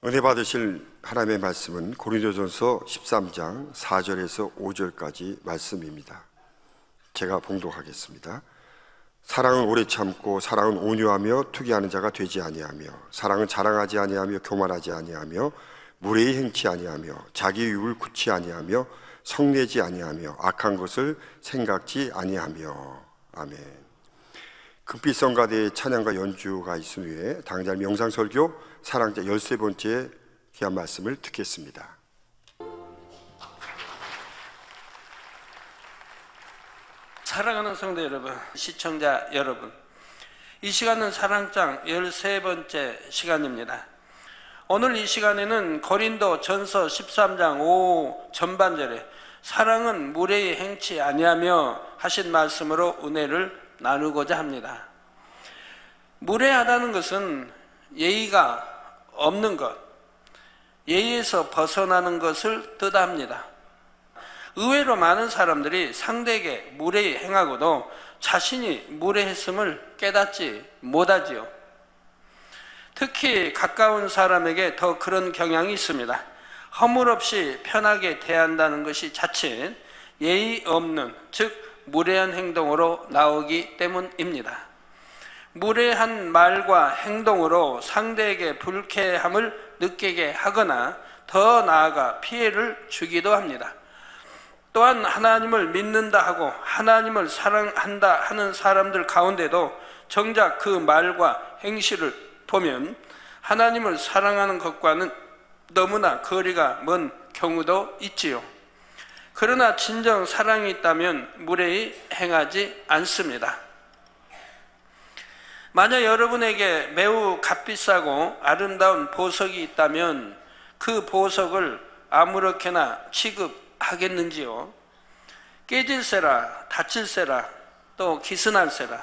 은혜 받으실 하나님의 말씀은 고린도전서 13장 4절에서 5절까지 말씀입니다. 제가 봉독하겠습니다. 사랑은 오래 참고 사랑은 온유하며 투기하는 자가 되지 아니하며 사랑은 자랑하지 아니하며 교만하지 아니하며 무례히 행치 아니하며 자기 유익을 굳지 아니하며 성내지 아니하며 악한 것을 생각지 아니하며. 아멘. 금빛 성가대의 찬양과 연주가 있은 후에 당장 명상설교 사랑자 13번째 귀한 말씀을 듣겠습니다. 사랑하는 성도 여러분, 시청자 여러분, 이 시간은 사랑장 13번째 시간입니다. 오늘 이 시간에는 고린도 전서 13장 5 전반절에 사랑은 무례히 행치 아니하며 하신 말씀으로 은혜를 나누고자 합니다. 무례하다는 것은 예의가 없는 것, 예의에서 벗어나는 것을 뜻합니다. 의외로 많은 사람들이 상대에게 무례히 행하고도 자신이 무례했음을 깨닫지 못하지요. 특히 가까운 사람에게 더 그런 경향이 있습니다. 허물없이 편하게 대한다는 것이 자칫 예의 없는, 즉 무례한 행동으로 나오기 때문입니다. 무례한 말과 행동으로 상대에게 불쾌함을 느끼게 하거나 더 나아가 피해를 주기도 합니다. 또한 하나님을 믿는다 하고 하나님을 사랑한다 하는 사람들 가운데도 정작 그 말과 행실을 보면 하나님을 사랑하는 것과는 너무나 거리가 먼 경우도 있지요. 그러나 진정 사랑이 있다면 무례히 행하지 않습니다. 만약 여러분에게 매우 값비싸고 아름다운 보석이 있다면 그 보석을 아무렇게나 취급하겠는지요? 깨질세라, 다칠세라, 또 기스날세라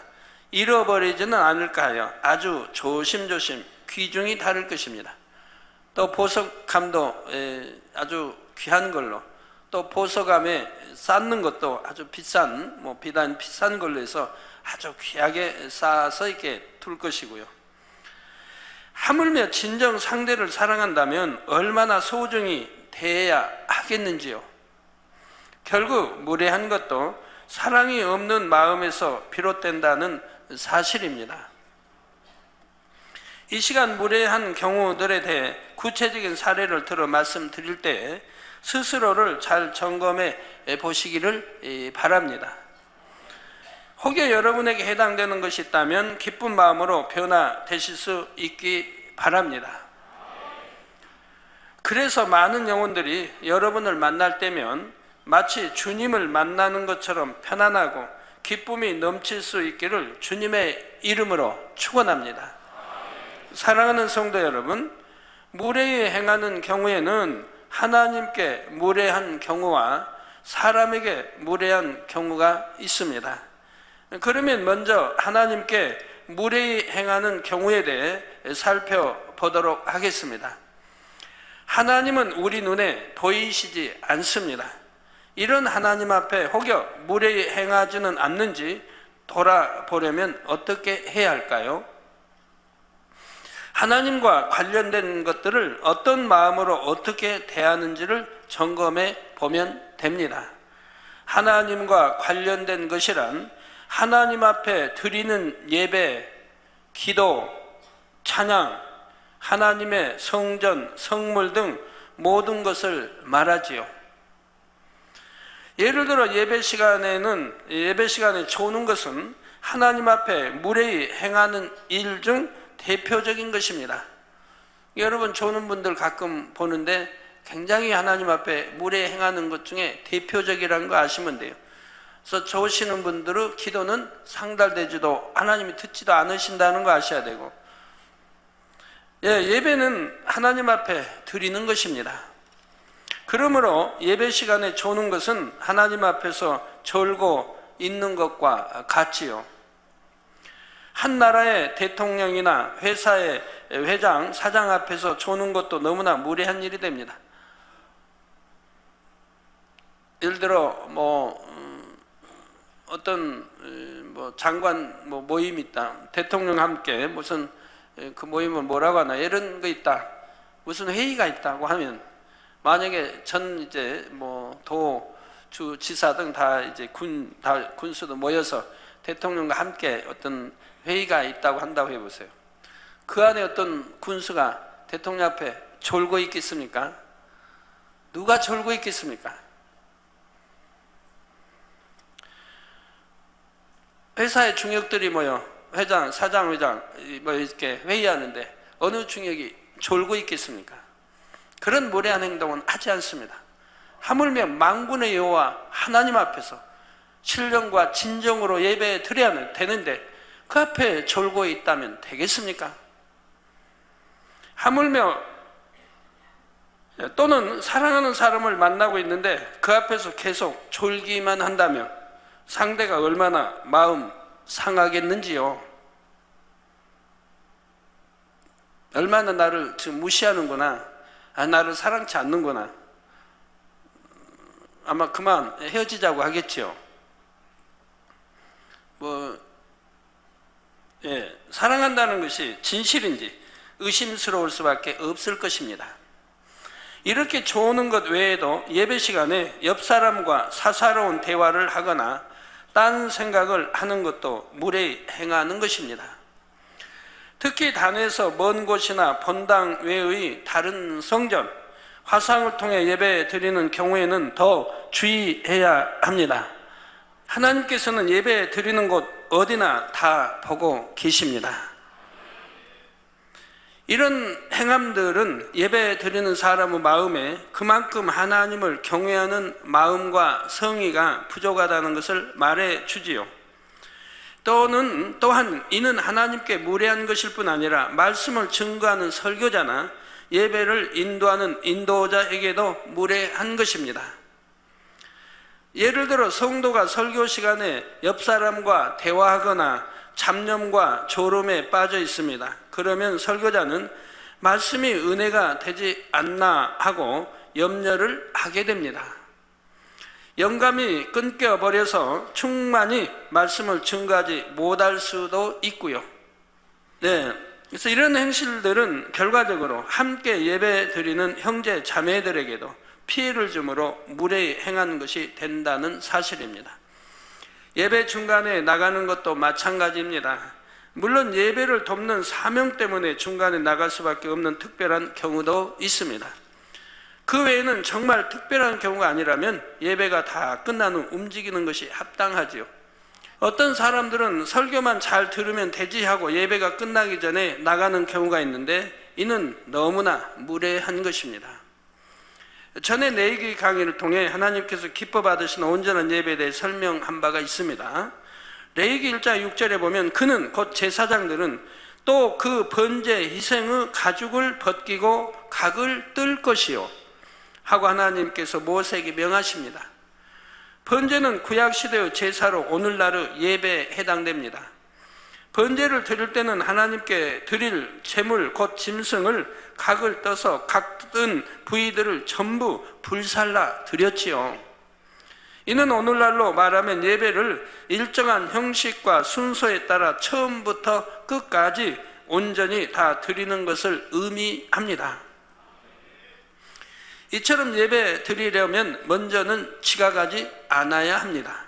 잃어버리지는 않을까요? 아주 조심조심 귀중히 다룰 것입니다. 또 보석감도 아주 귀한 걸로, 또 보석감에 쌓는 것도 아주 비싼, 비싼 걸로 해서 아주 귀하게 쌓아서 이렇게 둘 것이고요. 하물며 진정 상대를 사랑한다면 얼마나 소중히 대해야 하겠는지요. 결국 무례한 것도 사랑이 없는 마음에서 비롯된다는 사실입니다. 이 시간 무례한 경우들에 대해 구체적인 사례를 들어 말씀드릴 때 스스로를 잘 점검해 보시기를 바랍니다. 혹여 여러분에게 해당되는 것이 있다면 기쁜 마음으로 변화되실 수 있기 바랍니다. 그래서 많은 영혼들이 여러분을 만날 때면 마치 주님을 만나는 것처럼 편안하고 기쁨이 넘칠 수 있기를 주님의 이름으로 축원합니다. 사랑하는 성도 여러분, 무례히 행하는 경우에는 하나님께 무례한 경우와 사람에게 무례한 경우가 있습니다. 그러면 먼저 하나님께 무례히 행하는 경우에 대해 살펴보도록 하겠습니다. 하나님은 우리 눈에 보이시지 않습니다. 이런 하나님 앞에 혹여 무례히 행하지는 않는지 돌아보려면 어떻게 해야 할까요? 하나님과 관련된 것들을 어떤 마음으로 어떻게 대하는지를 점검해 보면 됩니다. 하나님과 관련된 것이란 하나님 앞에 드리는 예배, 기도, 찬양, 하나님의 성전, 성물 등 모든 것을 말하지요. 예를 들어 예배 시간에 조는 것은 하나님 앞에 무례히 행하는 일 중 대표적인 것입니다. 여러분 조는 분들 가끔 보는데 굉장히 하나님 앞에 무례히 행하는 것 중에 대표적이라는 거 아시면 돼요. 그래서 조시는 분들의 기도는 상달되지도 하나님이 듣지도 않으신다는 거 아셔야 되고, 예배는 하나님 앞에 드리는 것입니다. 그러므로 예배 시간에 조는 것은 하나님 앞에서 졸고 있는 것과 같지요. 한 나라의 대통령이나 회사의 회장, 사장 앞에서 조는 것도 너무나 무례한 일이 됩니다. 예를 들어 어떤 장관 모임이 있다. 대통령 함께 무슨 그 모임을 뭐라고 하나 이런 거 있다. 무슨 회의가 있다고 하면, 만약에 전 이제 뭐 주 지사 등 다 이제 군수도 모여서 대통령과 함께 어떤 회의가 있다고 한다고 해보세요. 그 안에 어떤 군수가 대통령 앞에 졸고 있겠습니까? 누가 졸고 있겠습니까? 회사의 중역들이 모여 회장, 사장, 회장 뭐 이렇게 회의하는데 어느 중역이 졸고 있겠습니까? 그런 무례한 행동은 하지 않습니다. 하물며 만군의 여호와 하나님 앞에서 신령과 진정으로 예배 드려야 되는데 그 앞에 졸고 있다면 되겠습니까? 하물며 또는 사랑하는 사람을 만나고 있는데 그 앞에서 계속 졸기만 한다면 상대가 얼마나 마음 상하겠는지요. 얼마나 나를 지금 무시하는구나, 나를 사랑치 않는구나, 아마 그만 헤어지자고 하겠지요. 사랑한다는 것이 진실인지 의심스러울 수밖에 없을 것입니다. 이렇게 조는 것 외에도 예배 시간에 옆 사람과 사사로운 대화를 하거나 딴 생각을 하는 것도 무례히 행하는 것입니다. 특히 단에서 먼 곳이나 본당 외의 다른 성전, 화상을 통해 예배 드리는 경우에는 더 주의해야 합니다. 하나님께서는 예배 드리는 곳 어디나 다 보고 계십니다. 이런 행함들은 예배 드리는 사람의 마음에 그만큼 하나님을 경외하는 마음과 성의가 부족하다는 것을 말해 주지요. 또한 이는 하나님께 무례한 것일 뿐 아니라 말씀을 증거하는 설교자나 예배를 인도하는 인도자에게도 무례한 것입니다. 예를 들어 성도가 설교 시간에 옆 사람과 대화하거나 잡념과 졸음에 빠져 있습니다. 그러면 설교자는 말씀이 은혜가 되지 않나 하고 염려를 하게 됩니다. 영감이 끊겨버려서 충만히 말씀을 증거하지 못할 수도 있고요. 그래서 이런 행실들은 결과적으로 함께 예배 드리는 형제 자매들에게도 피해를 주므로 무례히 행하는 것이 된다는 사실입니다. 예배 중간에 나가는 것도 마찬가지입니다. 물론 예배를 돕는 사명 때문에 중간에 나갈 수밖에 없는 특별한 경우도 있습니다. 그 외에는 정말 특별한 경우가 아니라면 예배가 다 끝난 후 움직이는 것이 합당하지요. 어떤 사람들은 설교만 잘 들으면 되지 하고 예배가 끝나기 전에 나가는 경우가 있는데 이는 너무나 무례한 것입니다. 전에 레위기 강의를 통해 하나님께서 기뻐 받으시는 온전한 예배에 대해 설명한 바가 있습니다. 레위기 1장 6절에 보면 그는 곧 제사장들은 또 그 번제 희생의 가죽을 벗기고 각을 뜰 것이요 하고 하나님께서 모세에게 명하십니다. 번제는 구약시대의 제사로 오늘날의 예배에 해당됩니다. 번제를 드릴 때는 하나님께 드릴 제물 곧 짐승을 각을 떠서 각 뜬 부위들을 전부 불살라 드렸지요. 이는 오늘날로 말하면 예배를 일정한 형식과 순서에 따라 처음부터 끝까지 온전히 다 드리는 것을 의미합니다. 이처럼 예배 드리려면 먼저는 지각하지 않아야 합니다.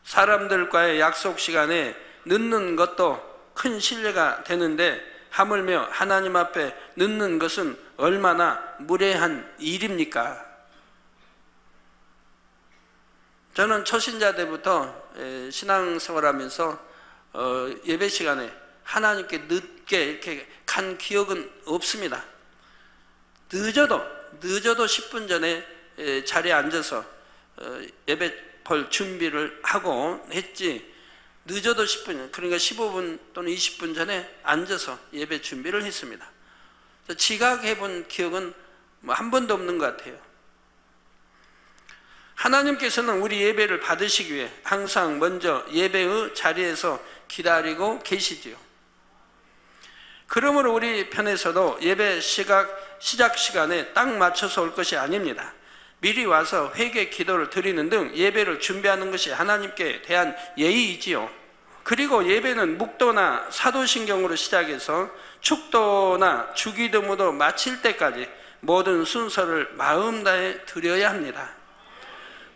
사람들과의 약속 시간에 늦는 것도 큰 신뢰가 되는데 하물며 하나님 앞에 늦는 것은 얼마나 무례한 일입니까? 저는 초신자 때부터 신앙생활하면서 예배 시간에 하나님께 늦게 이렇게 간 기억은 없습니다. 늦어도 10분 전에 자리에 앉아서 예배 볼 준비를 하고 했지, 늦어도 10분, 그러니까 15분 또는 20분 전에 앉아서 예배 준비를 했습니다. 지각해 본 기억은 한 번도 없는 것 같아요. 하나님께서는 우리 예배를 받으시기 위해 항상 먼저 예배의 자리에서 기다리고 계시지요. 그러므로 우리 편에서도 예배 시작 시간에 딱 맞춰서 올 것이 아닙니다. 미리 와서 회개 기도를 드리는 등 예배를 준비하는 것이 하나님께 대한 예의이지요. 그리고 예배는 묵도나 사도신경으로 시작해서 축도나 주기도무도 마칠 때까지 모든 순서를 마음 다해 드려야 합니다.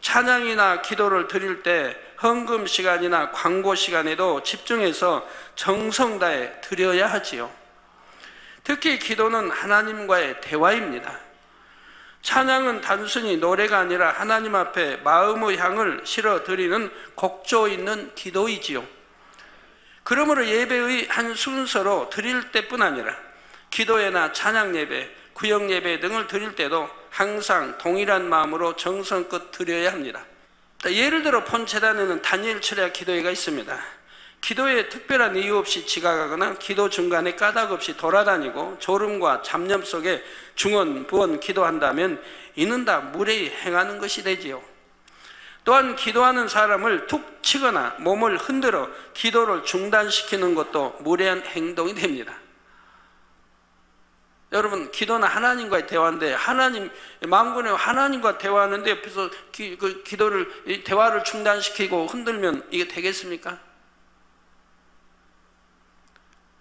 찬양이나 기도를 드릴 때 헌금 시간이나 광고 시간에도 집중해서 정성 다해 드려야 하지요. 특히 기도는 하나님과의 대화입니다. 찬양은 단순히 노래가 아니라 하나님 앞에 마음의 향을 실어 드리는 곡조 있는 기도이지요. 그러므로 예배의 한 순서로 드릴 때뿐 아니라 기도회나 찬양 예배, 구역 예배 등을 드릴 때도 항상 동일한 마음으로 정성껏 드려야 합니다. 예를 들어 본재단에는 단일 철야 기도회가 있습니다. 기도에 특별한 이유 없이 지각하거나 기도 중간에 까닭 없이 돌아다니고 졸음과 잡념 속에 중언 부언 기도한다면 이는 다 무례히 행하는 것이 되지요. 또한 기도하는 사람을 툭 치거나 몸을 흔들어 기도를 중단시키는 것도 무례한 행동이 됩니다. 여러분, 기도는 하나님과의 대화인데 만군의 하나님과 대화하는데 옆에서 대화를 중단시키고 흔들면 이게 되겠습니까?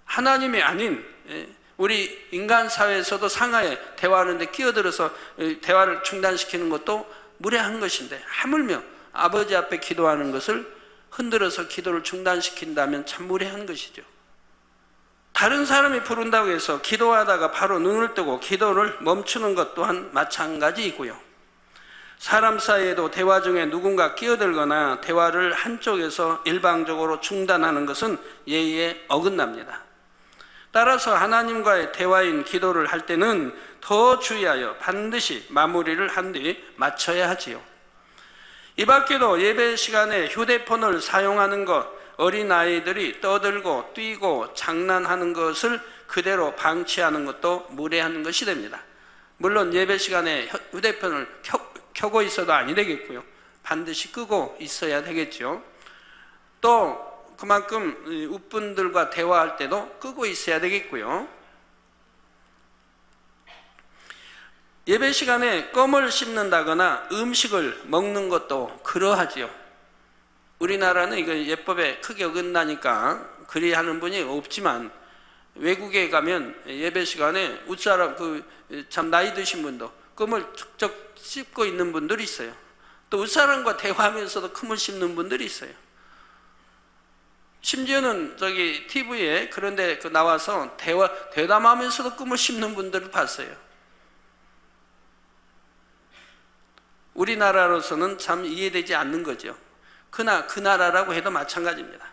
하나님이 아닌 우리 인간 사회에서도 상하에 대화하는데 끼어들어서 대화를 중단시키는 것도 무례한 것인데, 하물며 아버지 앞에 기도하는 것을 흔들어서 기도를 중단시킨다면 참 무례한 것이죠. 다른 사람이 부른다고 해서 기도하다가 바로 눈을 뜨고 기도를 멈추는 것 또한 마찬가지이고요. 사람 사이에도 대화 중에 누군가 끼어들거나 대화를 한쪽에서 일방적으로 중단하는 것은 예의에 어긋납니다. 따라서 하나님과의 대화인 기도를 할 때는 더 주의하여 반드시 마무리를 한 뒤 마쳐야 하지요. 이 밖에도 예배 시간에 휴대폰을 사용하는 것, 어린아이들이 떠들고 뛰고 장난하는 것을 그대로 방치하는 것도 무례한 것이 됩니다. 물론 예배 시간에 휴대폰을 켜고 있어도 아니 되겠고요. 반드시 끄고 있어야 되겠죠. 또 그만큼 웃분들과 대화할 때도 끄고 있어야 되겠고요. 예배 시간에 껌을 씹는다거나 음식을 먹는 것도 그러하지요. 우리나라는 이거 예법에 크게 어긋나니까 그리 하는 분이 없지만, 외국에 가면 예배 시간에 웃사람 참 나이 드신 분도 껌을 척척 씹고 있는 분들이 있어요. 또 웃사람과 대화하면서도 껌을 씹는 분들이 있어요. 심지어는 TV에 그런데 나와서 대담하면서도 껌을 씹는 분들을 봤어요. 우리나라로서는 참 이해되지 않는 거죠. 그러나 그 나라라고 해도 마찬가지입니다.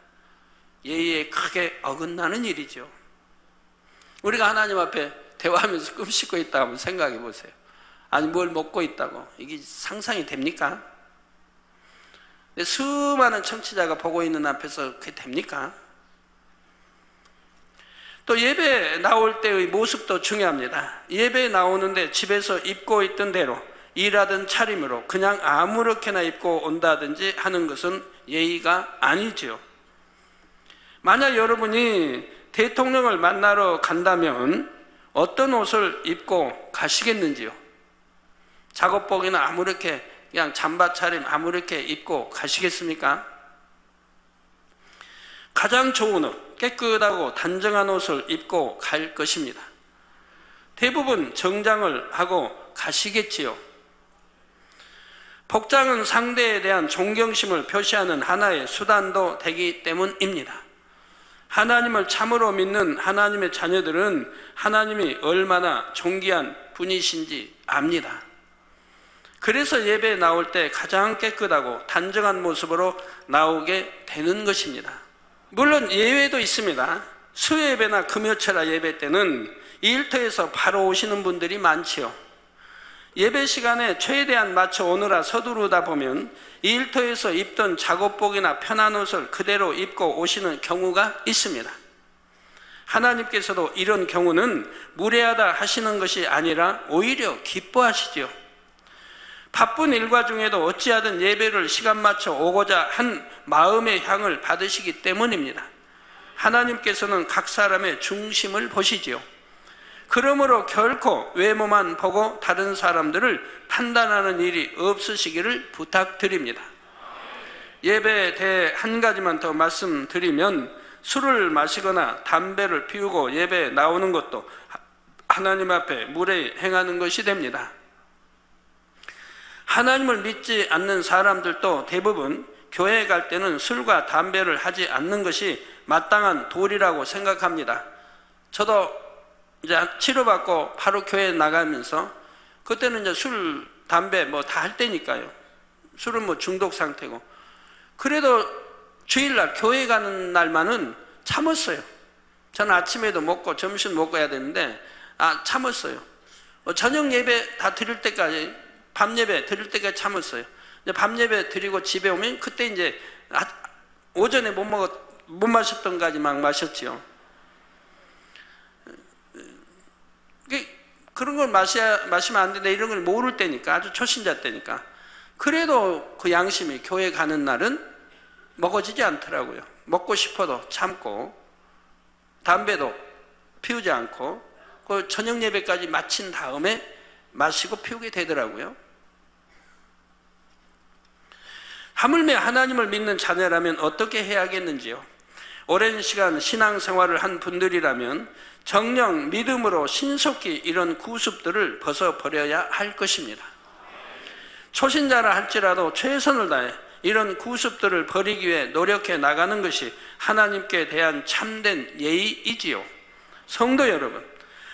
예의에 크게 어긋나는 일이죠. 우리가 하나님 앞에 대화하면서 껌 씹고 있다고 한번 생각해 보세요. 아니 뭘 먹고 있다고, 이게 상상이 됩니까? 수많은 청취자가 보고 있는 앞에서 그게 됩니까? 또 예배 나올 때의 모습도 중요합니다. 예배 나오는데 집에서 입고 있던 대로 일하던 차림으로 그냥 아무렇게나 입고 온다든지 하는 것은 예의가 아니죠. 만약 여러분이 대통령을 만나러 간다면 어떤 옷을 입고 가시겠는지요? 작업복이나 아무렇게 그냥 잠바 차림 아무렇게 입고 가시겠습니까? 가장 좋은 옷, 깨끗하고 단정한 옷을 입고 갈 것입니다. 대부분 정장을 하고 가시겠지요. 복장은 상대에 대한 존경심을 표시하는 하나의 수단도 되기 때문입니다. 하나님을 참으로 믿는 하나님의 자녀들은 하나님이 얼마나 존귀한 분이신지 압니다. 그래서 예배에 나올 때 가장 깨끗하고 단정한 모습으로 나오게 되는 것입니다. 물론 예외도 있습니다. 수요예배나 금요철야 예배 때는 일터에서 바로 오시는 분들이 많지요. 예배 시간에 최대한 맞춰 오느라 서두르다 보면 일터에서 입던 작업복이나 편한 옷을 그대로 입고 오시는 경우가 있습니다. 하나님께서도 이런 경우는 무례하다 하시는 것이 아니라 오히려 기뻐하시지요. 바쁜 일과 중에도 어찌하든 예배를 시간 맞춰 오고자 한 마음의 향을 받으시기 때문입니다. 하나님께서는 각 사람의 중심을 보시지요. 그러므로 결코 외모만 보고 다른 사람들을 판단하는 일이 없으시기를 부탁드립니다. 예배에 대해 한 가지만 더 말씀드리면, 술을 마시거나 담배를 피우고 예배에 나오는 것도 하나님 앞에 무례히 행하는 것이 됩니다. 하나님을 믿지 않는 사람들도 대부분 교회에 갈 때는 술과 담배를 하지 않는 것이 마땅한 도리라고 생각합니다. 저도 이제 치료받고 바로 교회에 나가면서 그때는 이제 술, 담배 뭐 다 할 때니까요. 술은 뭐 중독 상태고. 그래도 주일날 교회 가는 날만은 참았어요. 저는 아침에도 먹고 점심 먹고 해야 되는데 참았어요. 저녁 예배 다 드릴 때까지, 밤 예배 드릴 때까지 참았어요. 이제 밤 예배 드리고 집에 오면 그때 이제 오전에 못 마셨던 까지 막 마셨지요. 그런 걸 마시면 안 된다 이런 걸 모를 때니까, 아주 초신자 때니까. 그래도 그 양심이 교회 가는 날은 먹어지지 않더라고요. 먹고 싶어도 참고 담배도 피우지 않고 그 저녁 예배까지 마친 다음에 마시고 피우게 되더라고요. 하물며 하나님을 믿는 자녀라면 어떻게 해야겠는지요? 오랜 시간 신앙생활을 한 분들이라면 정녕 믿음으로 신속히 이런 구습들을 벗어버려야 할 것입니다. 초신자라 할지라도 최선을 다해 이런 구습들을 버리기 위해 노력해 나가는 것이 하나님께 대한 참된 예의이지요. 성도 여러분,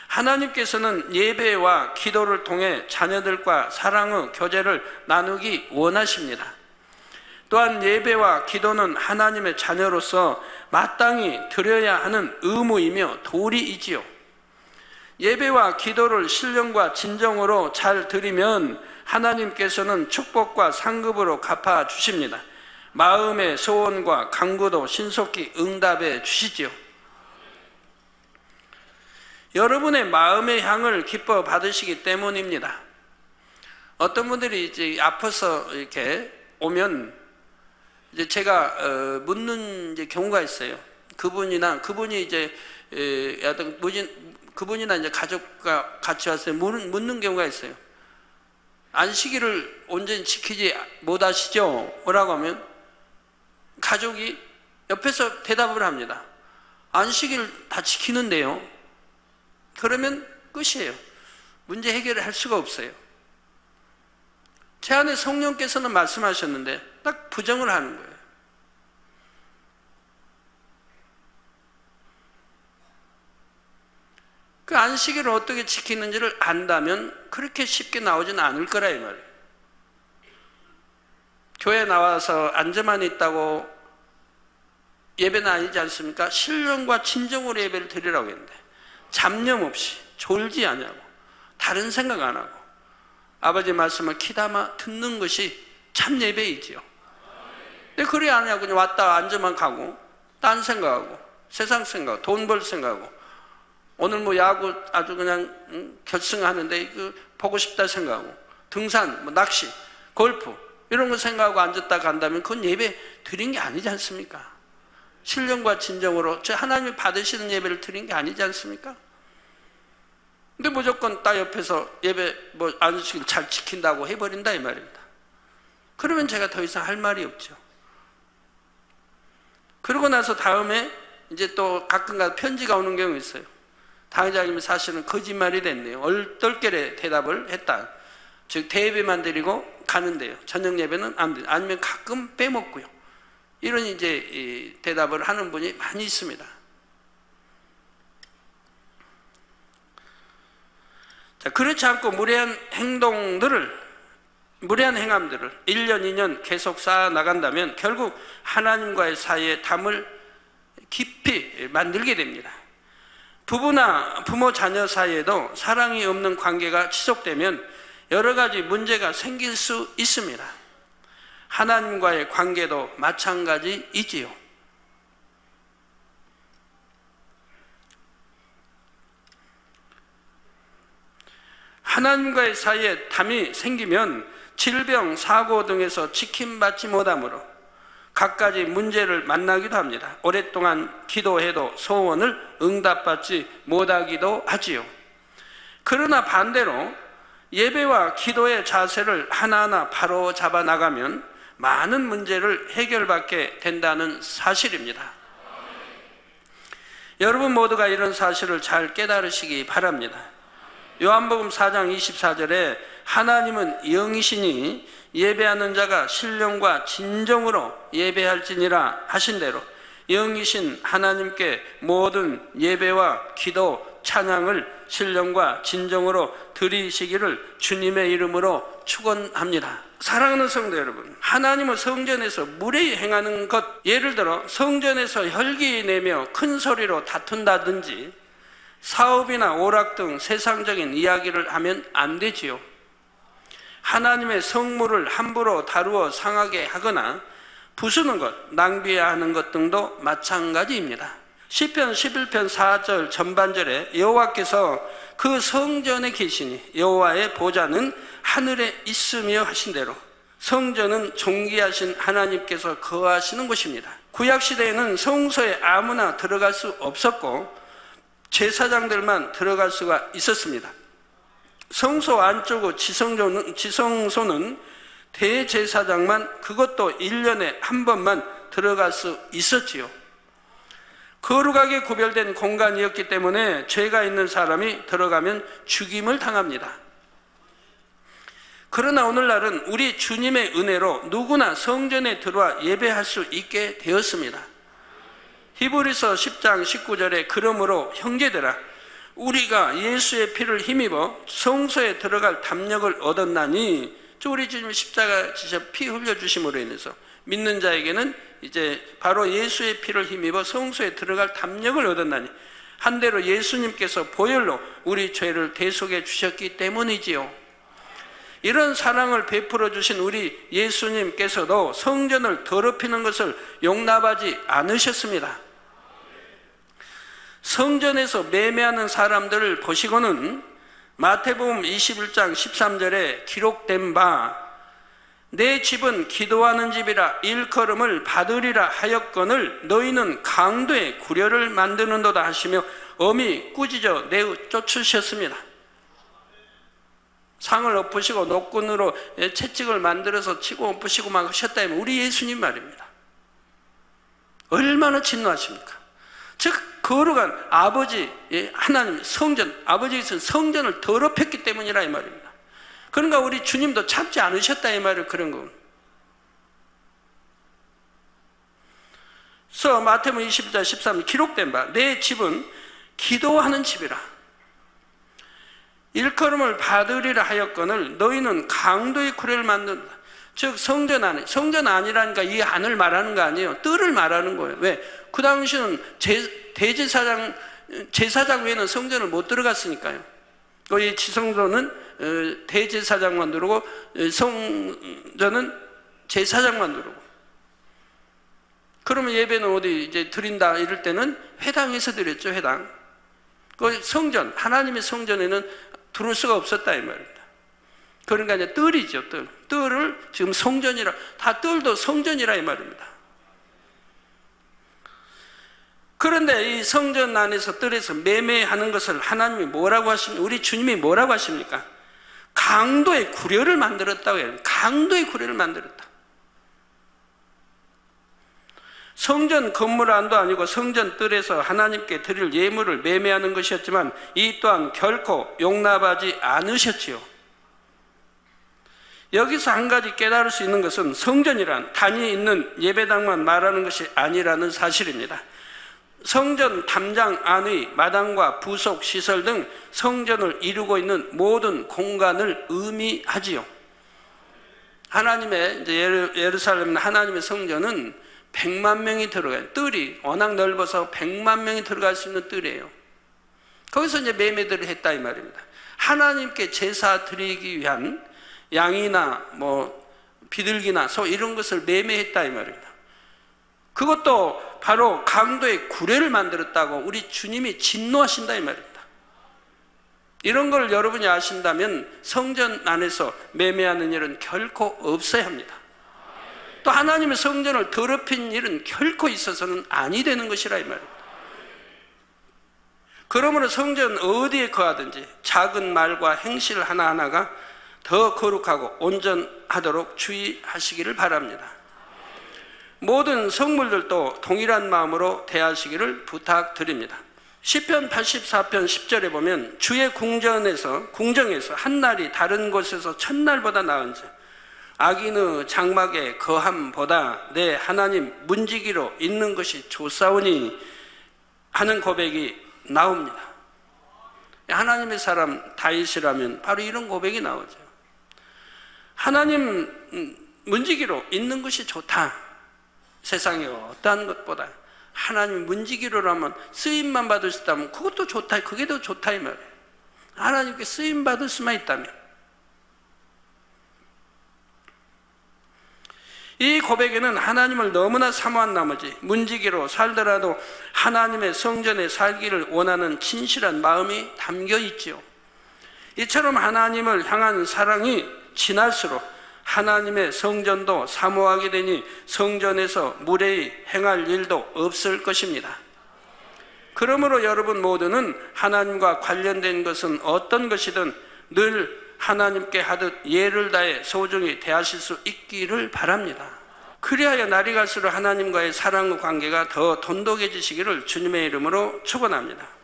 하나님께서는 예배와 기도를 통해 자녀들과 사랑의 교제를 나누기 원하십니다. 또한 예배와 기도는 하나님의 자녀로서 마땅히 드려야 하는 의무이며 도리이지요. 예배와 기도를 신령과 진정으로 잘 드리면 하나님께서는 축복과 상급으로 갚아 주십니다. 마음의 소원과 간구도 신속히 응답해 주시지요. 여러분의 마음의 향을 기뻐 받으시기 때문입니다. 어떤 분들이 이제 아파서 이렇게 오면 이제 제가 묻는 이제 경우가 있어요. 그분이 이제 그분이나 이제 가족과 같이 와서 묻는 경우가 있어요. 안식일을 온전히 지키지 못하시죠? 뭐라고 하면 가족이 옆에서 대답을 합니다. 안식일 다 지키는데요. 그러면 끝이에요. 문제 해결을 할 수가 없어요. 제 안에 성령께서는 말씀하셨는데 딱 부정을 하는 거예요. 그 안식일을 어떻게 지키는지를 안다면 그렇게 쉽게 나오지는 않을 거라 이 말이에요. 교회 나와서 앉아만 있다고 예배는 아니지 않습니까? 신령과 진정으로 예배를 드리라고 했는데 잡념 없이 졸지 않냐고 다른 생각 안 하고 아버지 말씀을 귀담아 듣는 것이 참 예배이지요. 근데 그래 안 하냐고 그냥 왔다 앉아만 가고 딴 생각하고 세상 생각하고 돈 벌 생각하고 오늘 뭐 야구 아주 그냥 결승하는데 보고 싶다 생각하고 등산, 뭐 낚시, 골프 이런 거 생각하고 앉았다 간다면 그건 예배 드린 게 아니지 않습니까? 신령과 진정으로 하나님이 받으시는 예배를 드린 게 아니지 않습니까? 근데 무조건 딱 옆에서 예배 뭐 안식일 잘 지킨다고 해버린다 이 말입니다. 그러면 제가 더 이상 할 말이 없죠. 그러고 나서 다음에 이제 또 가끔가다 편지가 오는 경우 있어요. 당회장님이 사실은 거짓말이 됐네요. 얼떨결에 대답을 했다. 즉 대예배만 드리고 가는데요. 저녁 예배는 안 돼요. 아니면 가끔 빼먹고요. 이런 이제 대답을 하는 분이 많이 있습니다. 자, 그렇지 않고 무례한 행함들을 1년, 2년 계속 쌓아 나간다면 결국 하나님과의 사이에 담을 깊이 만들게 됩니다. 부부나 부모 자녀 사이에도 사랑이 없는 관계가 지속되면 여러 가지 문제가 생길 수 있습니다. 하나님과의 관계도 마찬가지이지요. 하나님과의 사이에 담이 생기면 질병, 사고 등에서 지킴받지 못하므로 갖가지 문제를 만나기도 합니다. 오랫동안 기도해도 소원을 응답받지 못하기도 하지요. 그러나 반대로 예배와 기도의 자세를 하나하나 바로 잡아 나가면 많은 문제를 해결받게 된다는 사실입니다. 여러분 모두가 이런 사실을 잘 깨달으시기 바랍니다. 요한복음 4장 24절에 하나님은 영이시니 예배하는 자가 신령과 진정으로 예배할지니라 하신 대로 영이신 하나님께 모든 예배와 기도, 찬양을 신령과 진정으로 드리시기를 주님의 이름으로 축원합니다. 사랑하는 성도 여러분, 하나님은 성전에서 무례히 행하는 것, 예를 들어 성전에서 혈기 내며 큰 소리로 다툰다든지 사업이나 오락 등 세상적인 이야기를 하면 안 되지요. 하나님의 성물을 함부로 다루어 상하게 하거나 부수는 것, 낭비하는 것 등도 마찬가지입니다. 시편 11편 4절 전반절에 여호와께서 그 성전에 계시니 여호와의 보좌는 하늘에 있으며 하신 대로 성전은 존귀하신 하나님께서 거하시는 곳입니다. 구약시대에는 성소에 아무나 들어갈 수 없었고 제사장들만 들어갈 수가 있었습니다. 성소 안쪽의 지성소는 대제사장만, 그것도 1년에 한 번만 들어갈 수 있었지요. 거룩하게 구별된 공간이었기 때문에 죄가 있는 사람이 들어가면 죽임을 당합니다. 그러나 오늘날은 우리 주님의 은혜로 누구나 성전에 들어와 예배할 수 있게 되었습니다. 히브리서 10장 19절에 그러므로 형제들아 우리가 예수의 피를 힘입어 성소에 들어갈 담력을 얻었나니, 우리 주님 십자가 지셔 피 흘려주심으로 인해서 믿는 자에게는 이제 바로 예수의 피를 힘입어 성소에 들어갈 담력을 얻었나니 한대로 예수님께서 보혈로 우리 죄를 대속해 주셨기 때문이지요. 이런 사랑을 베풀어 주신 우리 예수님께서도 성전을 더럽히는 것을 용납하지 않으셨습니다. 성전에서 매매하는 사람들을 보시고는 마태복음 21장 13절에 기록된 바 내 집은 기도하는 집이라 일컬음을 받으리라 하였거늘 너희는 강도의 구려를 만드는도다 하시며 엄히 꾸짖어 내쫓으셨습니다. 상을 엎으시고 노끈으로 채찍을 만들어서 치고 엎으시고 막 하셨다면 우리 예수님 말입니다. 얼마나 진노하십니까? 즉 거룩한 아버지 하나님 성전, 아버지께서는 성전을 더럽혔기 때문이라 이 말입니다. 그러니까 우리 주님도 참지 않으셨다 이 말을 그런 거. 그래서 마태복음 21장 13절 기록된 바 내 집은 기도하는 집이라 일컬음을 받으리라 하였거늘 너희는 강도의 구례를 만든다. 즉 성전 안이라니까 이 안을 말하는 거 아니에요. 뜰을 말하는 거예요. 왜? 그 당시는 제사장 외에는 성전을 못 들어갔으니까요. 이 지성소는 대제사장만 들어오고 성전은 제사장만 들어오고. 그러면 예배는 어디 이제 드린다 이럴 때는 회당에서 드렸죠. 회당. 그 성전, 하나님의 성전에는 들어올 수가 없었다 이 말입니다. 그러니까 이제 뜰이죠. 뜰을 지금 성전이라, 다 뜰도 성전이라 이 말입니다. 그런데 이 성전 안에서 뜰에서 매매하는 것을 하나님이 뭐라고 하십니까? 우리 주님이 뭐라고 하십니까? 강도의 구려를 만들었다고 해요. 강도의 구려를 만들었다. 성전 건물 안도 아니고 성전 뜰에서 하나님께 드릴 예물을 매매하는 것이었지만 이 또한 결코 용납하지 않으셨지요. 여기서 한 가지 깨달을 수 있는 것은 성전이란 단위 있는 예배당만 말하는 것이 아니라는 사실입니다. 성전 담장 안의 마당과 부속 시설 등 성전을 이루고 있는 모든 공간을 의미하지요. 하나님의 이제 예루살렘 하나님의 성전은 100만 명이 들어가요. 뜰이 워낙 넓어서 100만 명이 들어갈 수 있는 뜰이에요. 거기서 이제 매매들을 했다 이 말입니다. 하나님께 제사 드리기 위한 양이나 비둘기나 소 이런 것을 매매했다 이 말입니다. 그것도 바로 강도의 구례를 만들었다고 우리 주님이 진노하신다 이 말입니다. 이런 걸 여러분이 아신다면 성전 안에서 매매하는 일은 결코 없어야 합니다. 또 하나님의 성전을 더럽힌 일은 결코 있어서는 아니 되는 것이라 이 말입니다. 그러므로 성전 어디에 거하든지 작은 말과 행실 하나하나가 더 거룩하고 온전하도록 주의하시기를 바랍니다. 모든 성물들도 동일한 마음으로 대하시기를 부탁드립니다. 시편 84편 10절에 보면 주의 궁정에서 한날이 다른 곳에서 첫날보다 나은지 악인의 장막에 거함보다 내 하나님 문지기로 있는 것이 좋사오니 하는 고백이 나옵니다. 하나님의 사람 다윗이라면 바로 이런 고백이 나오죠. 하나님 문지기로 있는 것이 좋다. 세상에 어떠한 것보다 하나님 문지기로라면 쓰임만 받을 수 있다면 그것도 좋다. 그게 더 좋다 이 말이에요. 하나님께 쓰임 받을 수만 있다면. 이 고백에는 하나님을 너무나 사모한 나머지 문지기로 살더라도 하나님의 성전에 살기를 원하는 진실한 마음이 담겨 있지요. 이처럼 하나님을 향한 사랑이 지날수록 하나님의 성전도 사모하게 되니 성전에서 무례히 행할 일도 없을 것입니다. 그러므로 여러분 모두는 하나님과 관련된 것은 어떤 것이든 늘 하나님께 하듯 예를 다해 소중히 대하실 수 있기를 바랍니다. 그리하여 날이 갈수록 하나님과의 사랑의 관계가 더 돈독해지시기를 주님의 이름으로 축원합니다.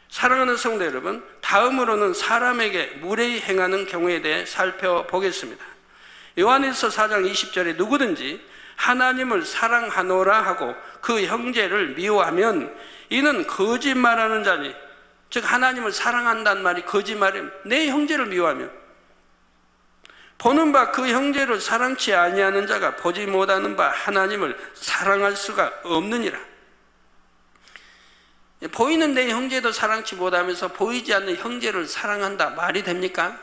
사랑하는 성도 여러분, 다음으로는 사람에게 무례히 행하는 경우에 대해 살펴보겠습니다. 요한일서 4장 20절에 누구든지 하나님을 사랑하노라 하고 그 형제를 미워하면 이는 거짓말하는 자니, 즉 하나님을 사랑한다는 말이 거짓말이면 내 형제를 미워하면 보는 바 그 형제를 사랑치 아니하는 자가 보지 못하는 바 하나님을 사랑할 수가 없느니라. 보이는 내 형제도 사랑치 못하면서 보이지 않는 형제를 사랑한다 말이 됩니까?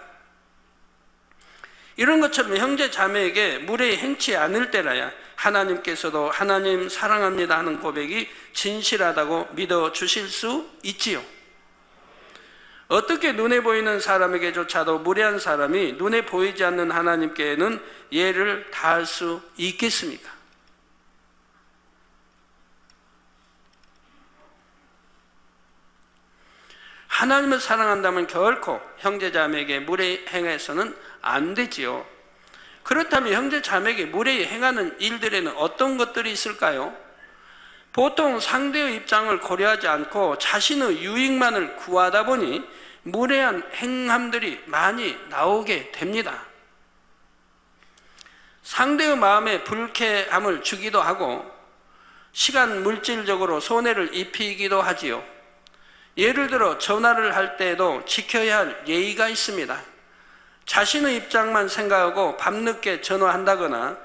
이런 것처럼 형제 자매에게 무례히 행치 않을 때라야 하나님께서도 하나님 사랑합니다 하는 고백이 진실하다고 믿어주실 수 있지요. 어떻게 눈에 보이는 사람에게조차도 무례한 사람이 눈에 보이지 않는 하나님께는 예를 다할 수 있겠습니까? 하나님을 사랑한다면 결코 형제자매에게 무례히 행해서는 안 되지요. 그렇다면 형제자매에게 무례히 행하는 일들에는 어떤 것들이 있을까요? 보통 상대의 입장을 고려하지 않고 자신의 유익만을 구하다 보니 무례한 행함들이 많이 나오게 됩니다. 상대의 마음에 불쾌함을 주기도 하고 시간 물질적으로 손해를 입히기도 하지요. 예를 들어 전화를 할 때에도 지켜야 할 예의가 있습니다. 자신의 입장만 생각하고 밤늦게 전화한다거나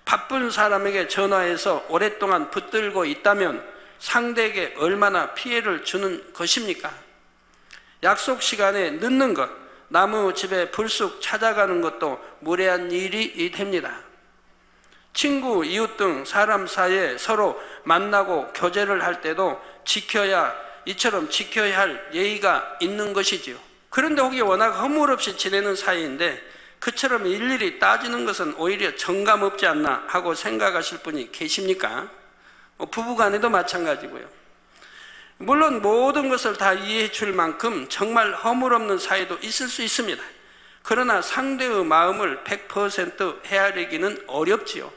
바쁜 사람에게 전화해서 오랫동안 붙들고 있다면 상대에게 얼마나 피해를 주는 것입니까? 약속 시간에 늦는 것, 남의 집에 불쑥 찾아가는 것도 무례한 일이 됩니다. 친구, 이웃 등 사람 사이에 서로 만나고 교제를 할 때도 이처럼 지켜야 할 예의가 있는 것이지요. 그런데 혹이 워낙 허물없이 지내는 사이인데 그처럼 일일이 따지는 것은 오히려 정감 없지 않나 하고 생각하실 분이 계십니까? 부부간에도 마찬가지고요. 물론 모든 것을 다 이해해 줄 만큼 정말 허물없는 사이도 있을 수 있습니다. 그러나 상대의 마음을 100% 헤아리기는 어렵지요.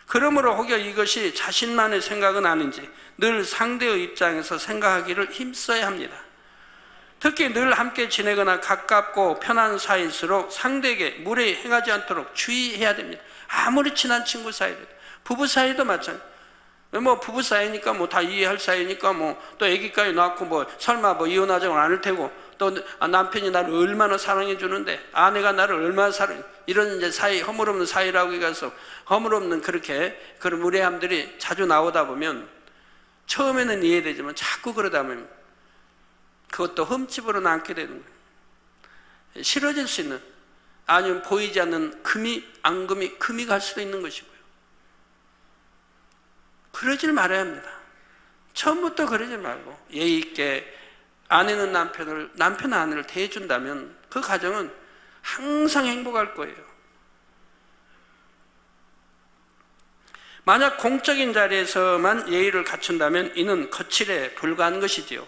그러므로 혹여 이것이 자신만의 생각은 아닌지 늘 상대의 입장에서 생각하기를 힘써야 합니다. 특히 늘 함께 지내거나 가깝고 편한 사이일수록 상대에게 무례히 행하지 않도록 주의해야 됩니다. 아무리 친한 친구 사이도, 부부 사이도 마찬가지. 부부 사이니까 다 이해할 사이니까 또 아기까지 낳고 설마 이혼하자고 안 할 테고 또 남편이 나를 얼마나 사랑해 주는데 아내가 나를 얼마나 사랑해, 이런 이제 사이, 허물없는 사이라고 해서 허물없는 그런 무례함들이 자주 나오다 보면 처음에는 이해되지만 자꾸 그러다 보면 그것도 흠집으로 남게 되는 거예요. 싫어질 수 있는, 아니면 보이지 않는 금이 갈 수도 있는 것이고요. 그러질 말아야 합니다. 처음부터 그러지 말고 예의 있게 아내는 남편은 아내를 대해준다면 그 가정은 항상 행복할 거예요. 만약 공적인 자리에서만 예의를 갖춘다면 이는 거칠에 불과한 것이지요.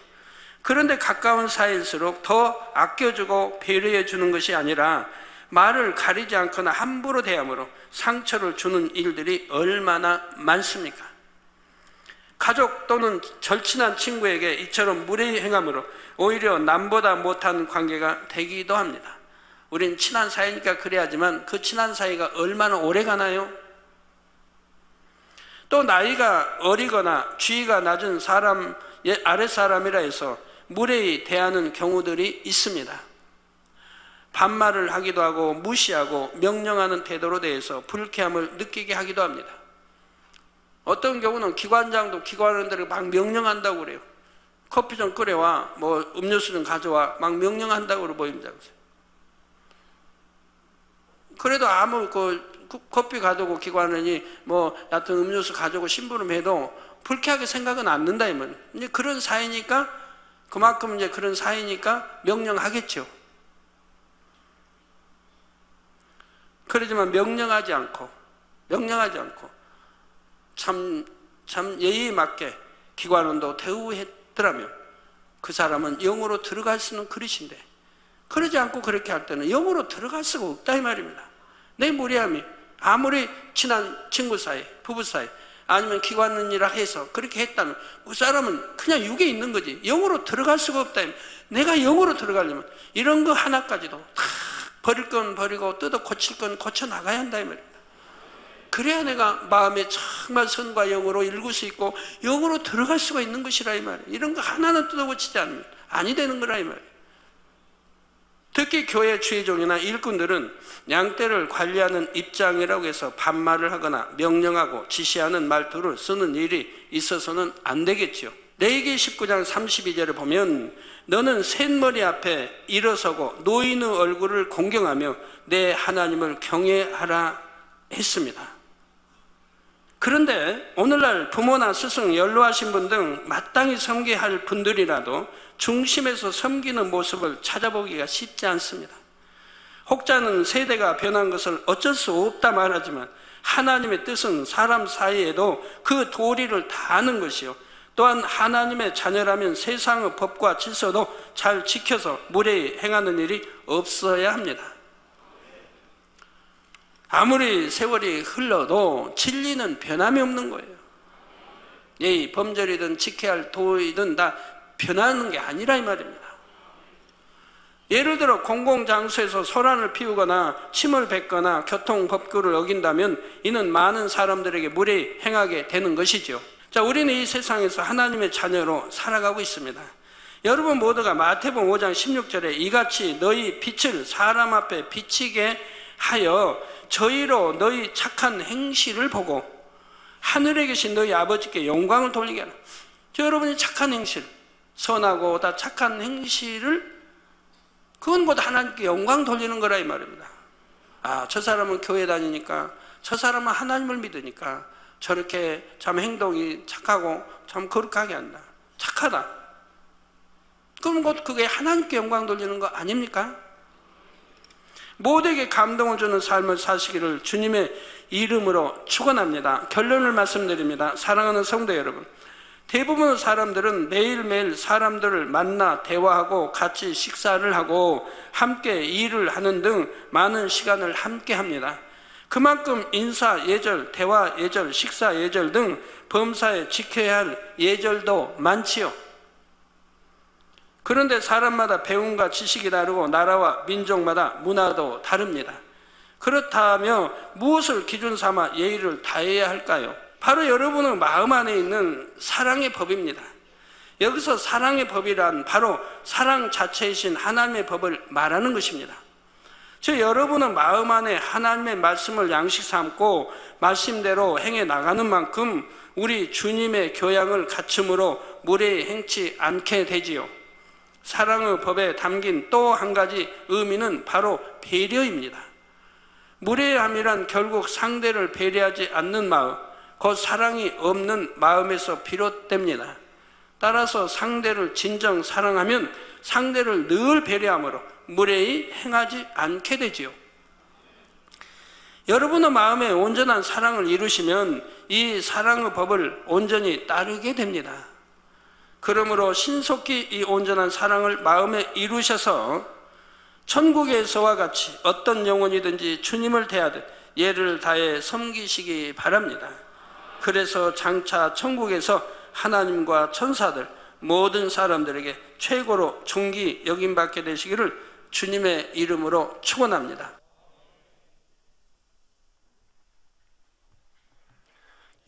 그런데 가까운 사이일수록 더 아껴주고 배려해 주는 것이 아니라 말을 가리지 않거나 함부로 대함으로 상처를 주는 일들이 얼마나 많습니까? 가족 또는 절친한 친구에게 이처럼 무례히 행함으로 오히려 남보다 못한 관계가 되기도 합니다. 우린 친한 사이니까 그래야지만 그 친한 사이가 얼마나 오래 가나요? 또 나이가 어리거나 지위가 낮은 사람, 아랫사람이라 해서 무례히 대하는 경우들이 있습니다. 반말을 하기도 하고 무시하고 명령하는 태도로 대해서 불쾌함을 느끼게 하기도 합니다. 어떤 경우는 기관장도 기관원들에게 막 명령한다고 그래요. 커피 좀 끓여와, 뭐 음료수 좀 가져와, 막 명령한다고 보입니다. 그래도 아무 커피 가져오고 기관원이 뭐 여하튼 음료수 가져오고 심부름해도 불쾌하게 생각은 않는다 이 말이에요. 이제 그런 사이니까 그만큼 이제 그런 사이니까 명령하겠죠. 그러지만 명령하지 않고 참 예의에 맞게 기관원도 대우했더라면 그 사람은 영으로 들어갈 수는 그릇인데, 그러지 않고 그렇게 할 때는 영으로 들어갈 수가 없다 이 말입니다. 내 무례함이 아무리 친한 친구 사이, 부부 사이, 아니면 기관원이라 해서 그렇게 했다면 그 사람은 그냥 육에 있는 거지 영으로 들어갈 수가 없다. 내가 영으로 들어가려면 이런 거 하나까지도 다 버릴 건 버리고 뜯어 고칠 건 고쳐 나가야 한다 이 말입니다. 그래야 내가 마음에 정말 선과 영으로 읽을 수 있고 영으로 들어갈 수가 있는 것이라 이 말이에요. 이런 거 하나는 뜯어 고치지 않으면 아니 되는 거라 이 말이에요. 특히 교회 주의종이나 일꾼들은 양떼를 관리하는 입장이라고 해서 반말을 하거나 명령하고 지시하는 말투를 쓰는 일이 있어서는 안 되겠죠. 레위기 19장 32절에 보면 너는 셋머리 앞에 일어서고 노인의 얼굴을 공경하며 내 하나님을 경외하라 했습니다. 그런데 오늘날 부모나 스승, 연로하신 분 등 마땅히 섬겨야 할 분들이라도 중심에서 섬기는 모습을 찾아보기가 쉽지 않습니다. 혹자는 세대가 변한 것을 어쩔 수 없다 말하지만 하나님의 뜻은 사람 사이에도 그 도리를 다 아는 것이요, 또한 하나님의 자녀라면 세상의 법과 질서도 잘 지켜서 무례히 행하는 일이 없어야 합니다. 아무리 세월이 흘러도 진리는 변함이 없는 거예요. 예의, 범절이든 지켜야 할 도이든 다 변하는 게 아니라 이 말입니다. 예를 들어 공공장소에서 소란을 피우거나 침을 뱉거나 교통법규를 어긴다면 이는 많은 사람들에게 무례히 행하게 되는 것이죠. 자, 우리는 이 세상에서 하나님의 자녀로 살아가고 있습니다. 여러분 모두가 마태복음 5장 16절에 이같이 너희 빛을 사람 앞에 비치게 하여 저희로 너희 착한 행실을 보고 하늘에 계신 너희 아버지께 영광을 돌리게 하라. 여러분이 착한 행실, 선하고 다 착한 행실을, 그건 곧 하나님께 영광 돌리는 거라 이 말입니다. 아, 저 사람은 교회 다니니까, 저 사람은 하나님을 믿으니까 저렇게 참 행동이 착하고 참 거룩하게 한다, 착하다. 그럼 곧 그게 하나님께 영광 돌리는 거 아닙니까? 모두에게 감동을 주는 삶을 사시기를 주님의 이름으로 축원합니다. 결론을 말씀드립니다. 사랑하는 성도 여러분, 대부분의 사람들은 매일매일 사람들을 만나 대화하고 같이 식사를 하고 함께 일을 하는 등 많은 시간을 함께 합니다. 그만큼 인사 예절, 대화 예절, 식사 예절 등 범사에 지켜야 할 예절도 많지요. 그런데 사람마다 배움과 지식이 다르고 나라와 민족마다 문화도 다릅니다. 그렇다며 무엇을 기준 삼아 예의를 다해야 할까요? 바로 여러분의 마음 안에 있는 사랑의 법입니다. 여기서 사랑의 법이란 바로 사랑 자체이신 하나님의 법을 말하는 것입니다. 즉 여러분의 마음 안에 하나님의 말씀을 양식 삼고 말씀대로 행해 나가는 만큼 우리 주님의 교양을 갖춤으로 무례히 행치 않게 되지요. 사랑의 법에 담긴 또 한 가지 의미는 바로 배려입니다. 무례함이란 결국 상대를 배려하지 않는 마음, 곧 사랑이 없는 마음에서 비롯됩니다. 따라서 상대를 진정 사랑하면 상대를 늘 배려함으로 무례히 행하지 않게 되지요. 여러분의 마음에 온전한 사랑을 이루시면 이 사랑의 법을 온전히 따르게 됩니다. 그러므로 신속히 이 온전한 사랑을 마음에 이루셔서 천국에서와 같이 어떤 영혼이든지 주님을 대하듯 예를 다해 섬기시기 바랍니다. 그래서 장차 천국에서 하나님과 천사들 모든 사람들에게 최고로 존귀 여김받게 되시기를 주님의 이름으로 축원합니다.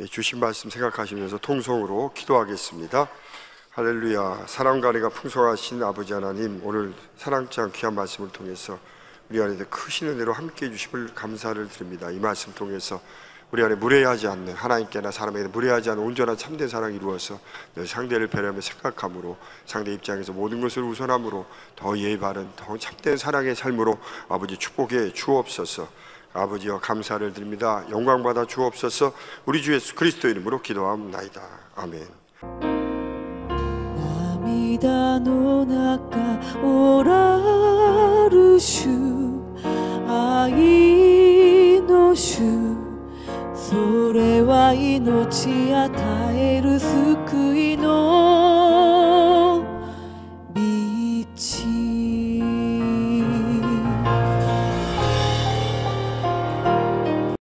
예, 주신 말씀 생각하시면서 통성으로 기도하겠습니다. 할렐루야. 사랑과 은혜가 풍성하신 아버지 하나님, 오늘 사랑장 귀한 말씀을 통해서 우리 안에 크신 은혜로 함께해 주심을 감사를 드립니다. 이 말씀 통해서 우리 안에 무례하지 않는, 하나님께나 사람에게 무례하지 않는 온전한 참된 사랑이 이루어서 늘 상대를 배려하며 생각함으로, 상대 입장에서 모든 것을 우선함으로 더 예의 바른 더 참된 사랑의 삶으로 아버지 축복해 주옵소서. 아버지여 감사를 드립니다. 영광 받아 주옵소서. 우리 주 예수 그리스도 이름으로 기도합나이다. 아멘. 涙の中おらる主愛の主それは命与える救いの